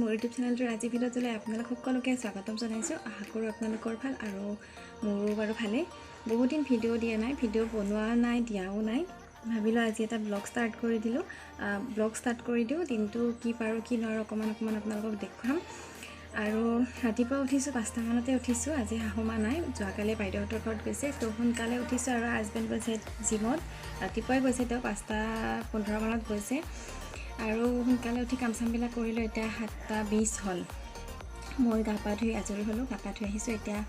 মোৰ ইউটিউব চেনেলটোৰ আজি ভিডিঅ'টোলৈ আপোনালোক সকলোকে স্বাগতম জনাইছোঁ। আশা কৰোঁ আপোনালোকৰ ভাল আৰু মোৰো বাৰু ভালেই। বহুত দিন ভিডিঅ' দিয়া নাই, ভিডিঅ' বনোৱা নাই, দিয়াও নাই। ভাবিলোঁ আজি এটা ব্লগ ষ্টাৰ্ট কৰি দিওঁ। দিনটো কি পাৰোঁ কি নোৱাৰোঁ অকণমান আপোনালোকক দেখুৱাম। আৰু ৰাতিপুৱা উঠিছোঁ 5টা মানতে উঠিছোঁ। আজি শাহুমা নাই, যোৱাকালি বাইদেউহঁতৰ ঘৰত গৈছে, তো সোনকালে উঠিছোঁ। আৰু হাজবেণ্ড গৈছে জিমত, ৰাতিপুৱাই গৈছে, তেওঁ 5:15 মানত গৈছে। আৰু সোনকালে উঠি কাম চামবিলাক কৰিলোঁ। এতিয়া 7:20 হ'ল। মই গা পা ধুই আজৰি হ'লোঁ, গা পা ধুই আহিছোঁ। এতিয়া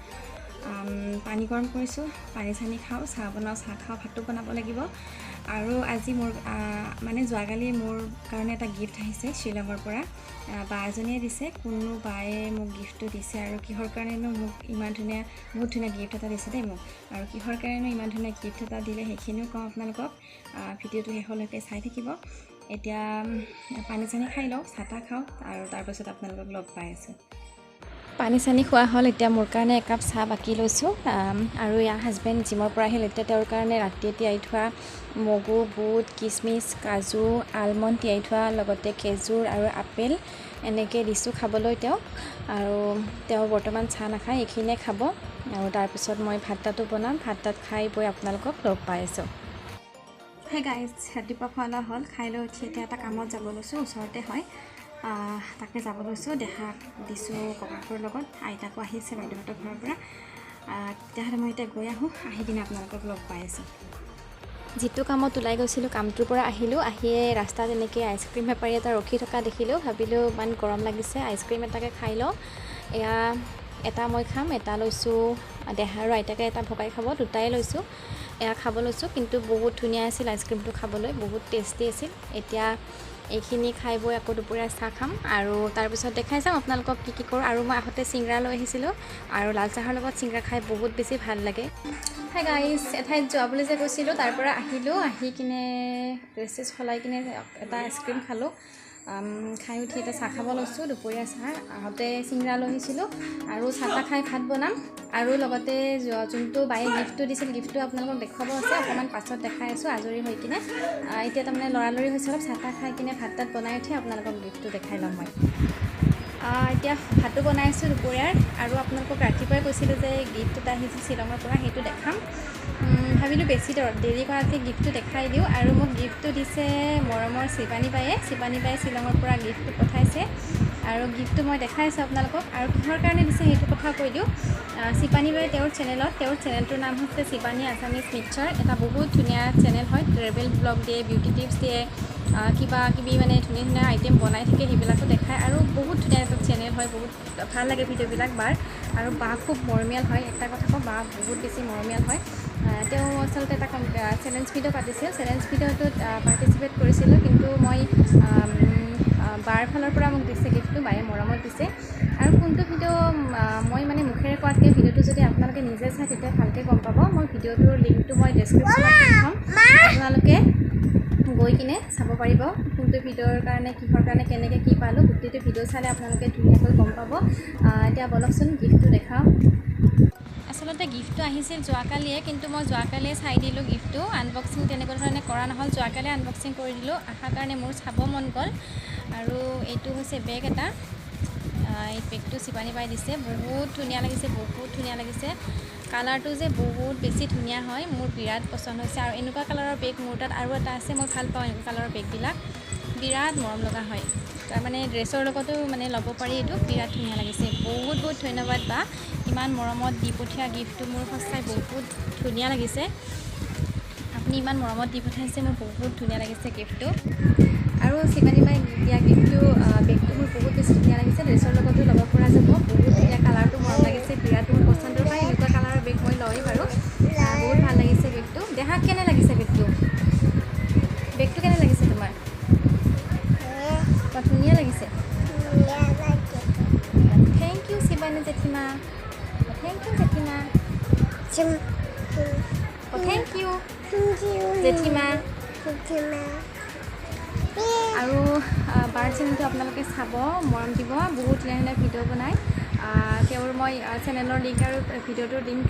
পানী গৰম কৰিছোঁ, পানী চানী খাওঁ, চাহ বনাওঁ, চাহ খাওঁ, ভাতো বনাব লাগিব। আৰু আজি মোৰ মানে যোৱাকালি মোৰ কাৰণে এটা গিফ্ট আহিছে শ্বিলঙৰ পৰা। বা এজনীয়ে দিছে, কোনো বায়ে মোক গিফ্টটো দিছে। আৰু কিহৰ কাৰণেনো মোক বহুত ধুনীয়া গিফ্ট এটা দিছে দেই মোক। আৰু কিহৰ কাৰণেনো ইমান ধুনীয়া গিফ্ট এটা দিলে সেইখিনিও কওঁ আপোনালোকক। ভিডিঅ'টো শেষলৈকে চাই থাকিব। এতিয়া পানী চানী খাই লওঁ, চাহ তাহ খাওঁ, আৰু তাৰপাছত আপোনালোকক লগ পাই আছোঁ। পানী চানী খোৱা হ'ল। এতিয়া মোৰ কাৰণে একাপ চাহ বাকি লৈছোঁ। আৰু ইয়াৰ হাজবেণ্ড জিমৰ পৰা আহিল। এতিয়া তেওঁৰ কাৰণে ৰাতি তিয়াই থোৱা মগু, বুট, কিচমিচ, কাজু, আলমণ্ড তিয়াই থোৱা, লগতে খেজুৰ আৰু আপেল এনেকৈ দিছোঁ খাবলৈ তেওঁক। আৰু তেওঁ বৰ্তমান চাহ নাখায়, এইখিনিয়ে খাব। আৰু তাৰপিছত মই ভাত তাতো বনাম, ভাত তাত খাই বৈ আপোনালোকক লগ পাই আছোঁ। হে গাইজ, ৰাতিপুৱা খোৱা লোৱা হ'ল, খাই লৈ উঠি এতিয়া এটা কামত যাব লৈছোঁ, ওচৰতে হয়, তাকে যাব লৈছোঁ। দেখাক দিছোঁ ককাকৰ লগত, আইতাকো আহিছে বাইদেউহঁতৰ ঘৰৰ পৰা। তেতিয়াহ'লে মই এতিয়া গৈ আহোঁ, আহি কিনে আপোনালোকক লগ পাই আছোঁ। যিটো কামত ওলাই গৈছিলোঁ, কামটোৰ পৰা আহিলোঁ, আহিয়ে ৰাস্তাত এনেকৈ আইচক্ৰীম বেপাৰী এটা ৰখি থকা দেখিলোঁ। ভাবিলোঁ ইমান গৰম লাগিছে, আইচক্ৰীম এটাকে খাই লওঁ। এয়া এটা মই খাম, এটা লৈছোঁ দেহা আৰু আইতাকে এটা ভগাই খাব, দুটাই লৈছোঁ। এয়া খাব লৈছোঁ, কিন্তু বহুত ধুনীয়া আছিল আইচক্ৰীমটো খাবলৈ, বহুত টেষ্টি আছিল। এতিয়া এইখিনি খাই বৈ আকৌ দুপৰীয়া চাহ খাম, আৰু তাৰপিছত দেখাই যাম আপোনালোকক কি কৰোঁ। আৰু মই আহোঁতে চিংৰা লৈ আহিছিলোঁ, আৰু লাল চাহৰ লগত চিংৰা খাই বহুত বেছি ভাল লাগে। হাই গাইজ, এঠাইত যোৱা বুলি যে কৈছিলোঁ, তাৰ পৰা আহিলোঁ। আহি কিনে ড্ৰেছ সলাই কিনে এটা আইচক্ৰীম খালোঁ। খাই উঠি এতিয়া চাহ খাব লৈছোঁ, দুপৰীয়া চাহ। আহোঁতে চিংৰা লৈ আহিছিলোঁ, আৰু চাহ তাহ খাই ভাত বনাম। আৰু লগতে যোনটো বায়ে গিফ্টটো দিছিল, গিফ্টটো আপোনালোকক দেখুৱাব আছে, অকণমান পাছত দেখাই আছোঁ আজৰি হৈ কিনে। এতিয়া তাৰমানে লৰালৰি হৈছে অলপ, চাহ তাহ খাই কিনে ভাত তাত বনাই উঠি আপোনালোকক গিফ্টটো দেখাই ল'ম মই। এতিয়া ভাতো বনাই আছোঁ দুপৰীয়াৰ। আৰু আপোনালোকক ৰাতিপুৱাই কৈছিলোঁ যে গিফ্ট এটা আহিছিল শ্বিলঙৰ পৰা, সেইটো দেখাম। ভাবিলোঁ বেছি দেৰি কৰাতকৈ গিফ্টটো দেখাই দিওঁ। আৰু মোক গিফ্টটো দিছে মৰমৰ শিৱানী বায়ে শ্বিলঙৰ পৰা গিফ্টটো পঠাইছে। আৰু গিফ্টটো মই দেখাইছোঁ আপোনালোকক। আৰু কিহৰ কাৰণে দিছে সেইটো কথা কৈ দিওঁ। শিৱানী বায়ে তেওঁৰ চেনেলটোৰ নাম হৈছে শিৱানী আছামিজ মিক্সাৰ। এটা বহুত ধুনীয়া চেনেল হয়, ট্ৰেভেল ব্লগ দিয়ে, বিউটি টিপছ দিয়ে, কিবা কিবি মানে ধুনীয়া ধুনীয়া আইটেম বনাই থাকে, সেইবিলাকো দেখায়। আৰু বহুত ধুনীয়া এটা চেনেল হয়, বহুত ভাল লাগে ভিডিঅ'বিলাক বাৰ। আৰু বা খুব মৰমীয়াল হয়, এটা কথা কওঁ, বা বহুত বেছি মৰমীয়াল হয়। তেওঁ আচলতে এটা চেলেঞ্জ ভিডিঅ' পাতিছিল, চেলেঞ্জ ভিডিঅ'টোত পাৰ্টিচিপেট কৰিছিলোঁ। কিন্তু মই বাৰ ফালৰ পৰা মোক দিছে গিফ্টটো, বায়ে মৰমত দিছে। আৰু কোনটো ভিডিঅ' মই মানে মুখেৰে কোৱাতকৈ ভিডিঅ'টো যদি আপোনালোকে নিজে চাই তেতিয়া ভালকৈ গম পাব। মই ভিডিঅ'টোৰ লিংকটো মই ডেছক্ৰিপশ্যনত দি থ'ম, আপোনালোকে গৈ কিনে চাব পাৰিব। কোনটো ভিডিঅ'ৰ কাৰণে, কিহৰ কাৰণে, কেনেকৈ কি পালোঁ, গোটেইটো ভিডিঅ' চালে আপোনালোকে ধুনীয়াকৈ গম পাব। এতিয়া বলকচোন গিফ্টটো দেখাওঁ। আচলতে গিফ্টটো আহিছিল যোৱাকালিয়ে, কিন্তু মই যোৱাকালিয়ে চাই দিলোঁ গিফ্টটো। আনবক্সিং তেনেকুৱা ধৰণে কৰা নহ'ল, যোৱাকালিয়ে আনবক্সিং কৰি দিলোঁ। আশাৰ কাৰণে মোৰ চাব মন গ'ল। আৰু এইটো হৈছে বেগ এটা। এই বেগটো শিৱানী বাই দিছে, বহুত ধুনীয়া লাগিছে। কালাৰটো যে বহুত বেছি ধুনীয়া হয়, মোৰ বিৰাট পচন্দ হৈছে। আৰু এনেকুৱা কালাৰৰ বেগ মোৰ তাত আৰু এটা আছে, মই ভাল পাওঁ এনেকুৱা কালাৰৰ বেগবিলাক, বিৰাট মৰম লগা হয়। তাৰমানে ড্ৰেছৰ লগতো মানে ল'ব পাৰি, এইটো বিৰাট ধুনীয়া লাগিছে। বহুত ধন্যবাদ বা, ইমান মৰমত দি পঠিওৱা গিফ্টটো মোৰ সঁচাই বহুত ধুনীয়া লাগিছে। আপুনি ইমান মৰমত দি পঠাইছে, মোৰ বহুত ধুনীয়া লাগিছে গিফ্টটো। আৰু শিৱানী বাই দিয়া বেগটো মোৰ বহুত বেছি ধুনীয়া লাগিছে, ড্ৰেছৰ লগতো ল'ব পৰা যাব। বহুত ধুনীয়া, কালাৰটো মৰম লাগিছে, বিৰাট মোৰ পচন্দৰ হয়। এনেকুৱা কালাৰৰ বেগ মই লয়েই বাৰু, বহুত ভাল লাগিছে বেগটো। দেখাত কেনে লাগিছে বেগটো কেনে লাগিছে তোমাৰ? ধুনীয়া লাগিছে। থেংক ইউ শিৱানী জেঠিমা, থেংক ইউ জেঠিমা, থেংক ইউ জেঠিমা। আৰু বাৰ চেনেলটো আপোনালোকে চাব, মৰম দিব, বহুত ধুনীয়া ভিডিঅ' বনায়। তেওঁৰ মই চেনেলৰ লিংক আৰু ভিডিঅ'টোৰ লিংক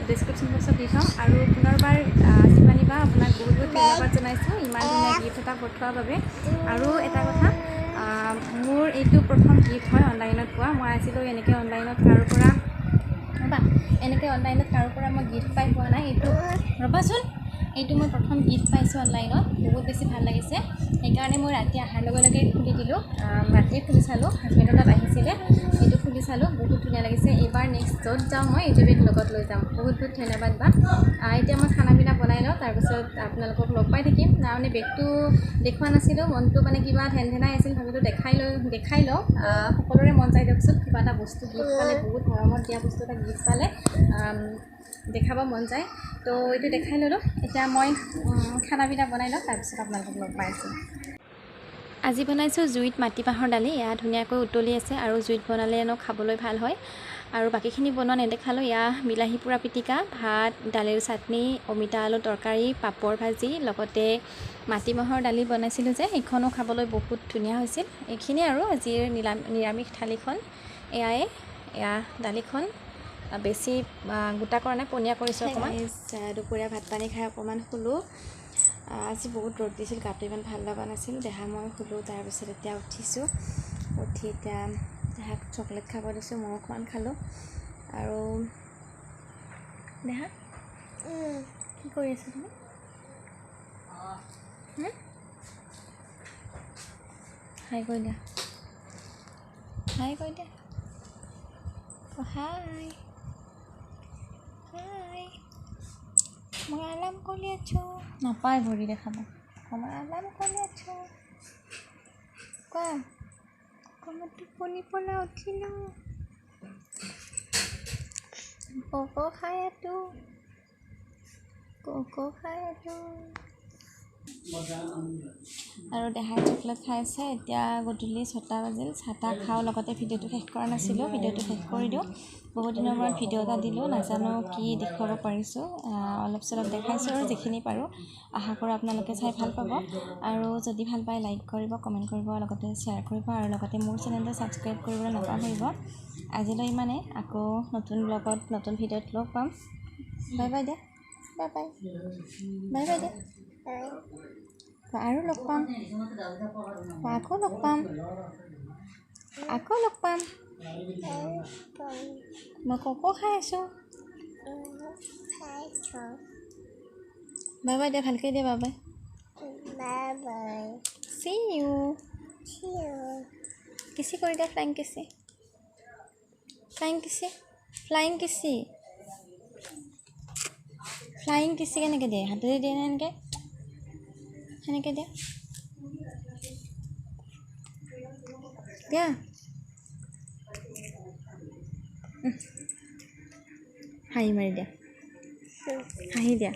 ডেছক্ৰিপশ্যন বক্সত দি থ'ম। আৰু পুনৰবাৰ শিৱানী বা আপোনাক বহুত ধন্যবাদ জনাইছোঁ, ইমান ধুনীয়া গিফ্ট এটা পঠোৱাৰ বাবে। আৰু এটা কথা, মোৰ এইটো প্ৰথম গিফ্ট হয় অনলাইনত পোৱা। মই আজিলৈ এনেকৈ অনলাইনত কাৰোঁ পৰা মই গিফ্ট পাই পোৱা নাই। এইটো ৰ'বাচোন, এইটো মই প্ৰথম গিফ্ট পাইছোঁ অনলাইনত, বহুত বেছি ভাল লাগিছে। সেইকাৰণে মই ৰাতি অহাৰ লগে লগে খুলি দিলোঁ, ৰাতিয়ে খুলি চালোঁ, হাজবেণ্ডৰ তাত আহিছিলে, এইটো খুলি চালোঁ, বহুত ধুনীয়া লাগিছে। এইবাৰ নেক্সট য'ত যাওঁ মই এইটো বেগ লগত লৈ যাম। বহুত বহুত ধন্যবাদ বা। এতিয়া মই খানা পিনা বনাই লওঁ, তাৰপিছত আপোনালোকক লগ পাই থাকিম। তাৰমানে বেগটো দেখুওৱা নাছিলোঁ, মনটো মানে কিবা ঠেনঠেনাই আছিল, ভাবিলোঁ দেখাই লওঁ। সকলোৰে মন যায় দিয়কচোন, কিবা এটা বস্তু গিফ্ট পালে, বহুত মৰমত দিয়া বস্তু এটা গিফ্ট পালে দেখাব মন যায়। তো এইটো দেখাই ল'লোঁ। এতিয়া মই খানা পিনা বনাই লওঁ, তাৰপিছত আপোনালোকক লগ পাই আছোঁ। আজি বনাইছোঁ জুইত মাটিমাহৰ দালি। এয়া ধুনীয়াকৈ উতলি আছে, আৰু জুইত বনালে এনেও খাবলৈ ভাল হয়। আৰু বাকীখিনি বনোৱা নেদেখালোঁ। এয়া বিলাহী পোৰা পিটিকা, ভাত, দালিৰ চাটনি, অমিতা আলু তৰকাৰী, পাপৰ ভাজি, লগতে মাটিমাহৰ দালি বনাইছিলোঁ যে, সেইখনো খাবলৈ বহুত ধুনীয়া হৈছিল। এইখিনিয়ে আৰু আজিৰ নিৰামিষ থালিখন। এয়া দালিখন বেছি গোটা কৰা নাই, পনীয়া কৰিছোঁ অকণমান। দুপৰীয়া ভাত পানী খাই অকণমান শুলোঁ। আজি বহুত ৰ'দ দিছিল, গাটো ইমান ভাল লগা নাছিল, দেহা মই শুলোঁ। তাৰপিছত এতিয়া উঠিছোঁ, উঠি এতিয়া দেহাক চকলেট খাব দিছোঁ, মই অকণমান খালোঁ। আৰু দেহা কি কৰি আছা তুমি? হাই কৈ দিয়া, হাই কৈ দিয়া, হাই হাই। মই আলাম কৰি আছোঁ, নাপায় ভৰি দেখাব। মই আলাম কৰি আছোঁ, কোৱা মই টোপনি পৰা উঠিলোঁ, কক খাই আছোঁ, কক খাই আছোঁ। আৰু দেহাই চকলেট খাই আছে। এতিয়া গধূলি 6টা বাজিল, চাহ খাওঁ, লগতে ভিডিঅ'টো শেষ কৰা নাছিলোঁ, ভিডিঅ'টো শেষ কৰি দিওঁ। বহুত দিনৰ মূৰত ভিডিঅ' এটা দিলোঁ, নাজানো কি দেখুৱাব পাৰিছোঁ, অলপ চলপ দেখাইছোঁ আৰু যিখিনি পাৰোঁ। আশা কৰোঁ আপোনালোকে চাই ভাল পাব, আৰু যদি ভাল পায় লাইক কৰিব, কমেণ্ট কৰিব, লগতে শ্বেয়াৰ কৰিব, আৰু লগতে মোৰ চেনেলটো ছাবস্ক্ৰাইব কৰিবলৈ নাপাহৰিব। আজিলৈ ইমানে, আকৌ নতুন ব্লগত নতুন ভিডিঅ'ত লগ পাম। বাই বাই দিয়া, বাই বাই, বাই বাই দিয়া। আৰু লগ পাম, আকৌ লগ পাম, আকৌ লগ পাম। মই কক খাই আছোঁ। বাই বাই দিয়া, ভালকৈ দিয়া, bye bye. Bye bye, see you, কিছি কৰি দিয়া, ফ্লাইং কিছি, ফ্লাইং কিছি, ফ্লাইং কিছি, ফ্লাইং কিছি কেনেকৈ দিয়ে? হাতেৰে দিয়ে নে এনেকৈ? সেনেকৈ দিয়া, দিয়া, হাঁহি মাৰি দিয়া, হাঁহি দিয়া।